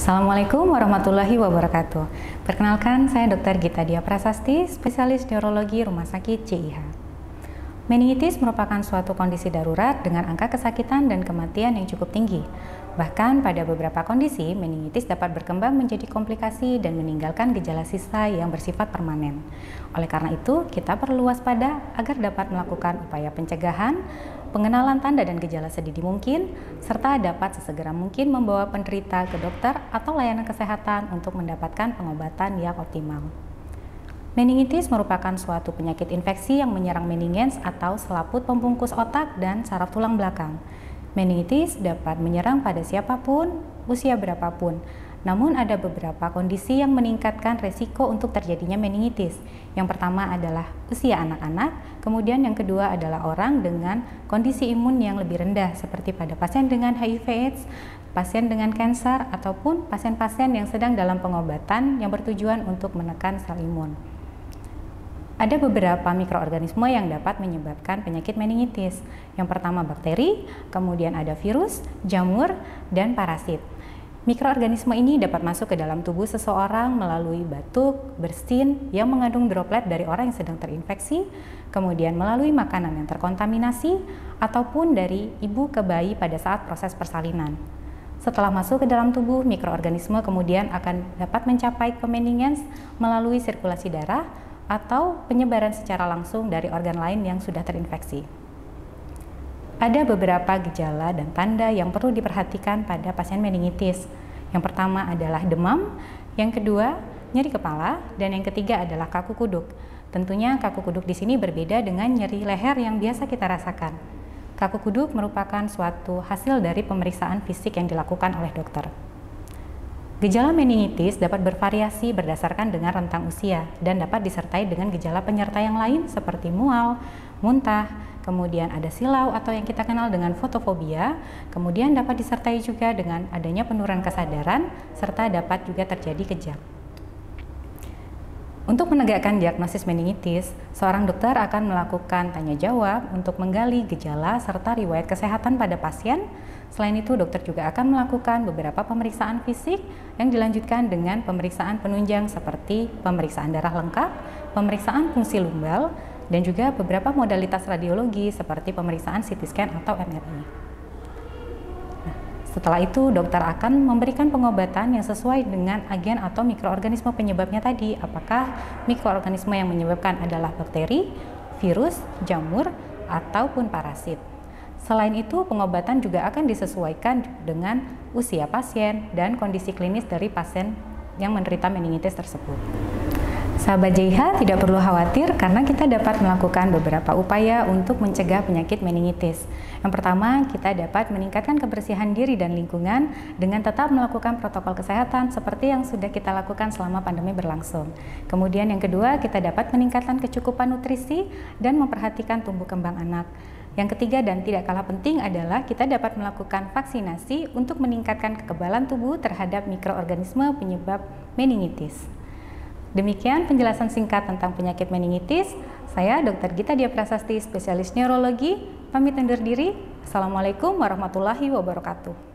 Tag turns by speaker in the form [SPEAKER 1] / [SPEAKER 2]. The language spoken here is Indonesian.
[SPEAKER 1] Assalamualaikum warahmatullahi wabarakatuh. Perkenalkan, saya Dr. Gita Dia Prasasti, spesialis neurologi Rumah Sakit CIH. Meningitis merupakan suatu kondisi darurat dengan angka kesakitan dan kematian yang cukup tinggi. Bahkan pada beberapa kondisi, meningitis dapat berkembang menjadi komplikasi dan meninggalkan gejala sisa yang bersifat permanen. Oleh karena itu, kita perlu waspada agar dapat melakukan upaya pencegahan, pengenalan tanda dan gejala sedini mungkin, serta dapat sesegera mungkin membawa penderita ke dokter atau layanan kesehatan untuk mendapatkan pengobatan yang optimal. Meningitis merupakan suatu penyakit infeksi yang menyerang meninges atau selaput pembungkus otak dan saraf tulang belakang. Meningitis dapat menyerang pada siapapun, usia berapapun. Namun ada beberapa kondisi yang meningkatkan resiko untuk terjadinya meningitis. Yang pertama adalah usia anak-anak, kemudian yang kedua adalah orang dengan kondisi imun yang lebih rendah seperti pada pasien dengan HIV/AIDS, pasien dengan kanker, ataupun pasien-pasien yang sedang dalam pengobatan yang bertujuan untuk menekan sel imun. Ada beberapa mikroorganisme yang dapat menyebabkan penyakit meningitis. Yang pertama bakteri, kemudian ada virus, jamur, dan parasit. Mikroorganisme ini dapat masuk ke dalam tubuh seseorang melalui batuk, bersin yang mengandung droplet dari orang yang sedang terinfeksi, kemudian melalui makanan yang terkontaminasi, ataupun dari ibu ke bayi pada saat proses persalinan. Setelah masuk ke dalam tubuh, mikroorganisme kemudian akan dapat mencapai ke meninges melalui sirkulasi darah atau penyebaran secara langsung dari organ lain yang sudah terinfeksi. Ada beberapa gejala dan tanda yang perlu diperhatikan pada pasien meningitis. Yang pertama adalah demam, yang kedua nyeri kepala, dan yang ketiga adalah kaku kuduk. Tentunya kaku kuduk di sini berbeda dengan nyeri leher yang biasa kita rasakan. Kaku kuduk merupakan suatu hasil dari pemeriksaan fisik yang dilakukan oleh dokter. Gejala meningitis dapat bervariasi berdasarkan dengan rentang usia dan dapat disertai dengan gejala penyerta yang lain seperti mual, muntah, kemudian ada silau atau yang kita kenal dengan fotofobia, kemudian dapat disertai juga dengan adanya penurunan kesadaran, serta dapat juga terjadi kejang. Untuk menegakkan diagnosis meningitis, seorang dokter akan melakukan tanya jawab untuk menggali gejala serta riwayat kesehatan pada pasien. Selain itu, dokter juga akan melakukan beberapa pemeriksaan fisik yang dilanjutkan dengan pemeriksaan penunjang seperti pemeriksaan darah lengkap, pemeriksaan fungsi lumbal, dan juga beberapa modalitas radiologi seperti pemeriksaan CT scan atau MRI. Setelah itu, dokter akan memberikan pengobatan yang sesuai dengan agen atau mikroorganisme penyebabnya tadi. Apakah mikroorganisme yang menyebabkan adalah bakteri, virus, jamur, ataupun parasit. Selain itu, pengobatan juga akan disesuaikan dengan usia pasien dan kondisi klinis dari pasien yang menderita meningitis tersebut. Sahabat JIH tidak perlu khawatir karena kita dapat melakukan beberapa upaya untuk mencegah penyakit meningitis. Yang pertama, kita dapat meningkatkan kebersihan diri dan lingkungan dengan tetap melakukan protokol kesehatan seperti yang sudah kita lakukan selama pandemi berlangsung. Kemudian yang kedua, kita dapat meningkatkan kecukupan nutrisi dan memperhatikan tumbuh kembang anak. Yang ketiga dan tidak kalah penting adalah kita dapat melakukan vaksinasi untuk meningkatkan kekebalan tubuh terhadap mikroorganisme penyebab meningitis. Demikian penjelasan singkat tentang penyakit meningitis. Saya Dr. Gita Dia Prasasti, spesialis neurologi, pamit undur diri. Assalamualaikum warahmatullahi wabarakatuh.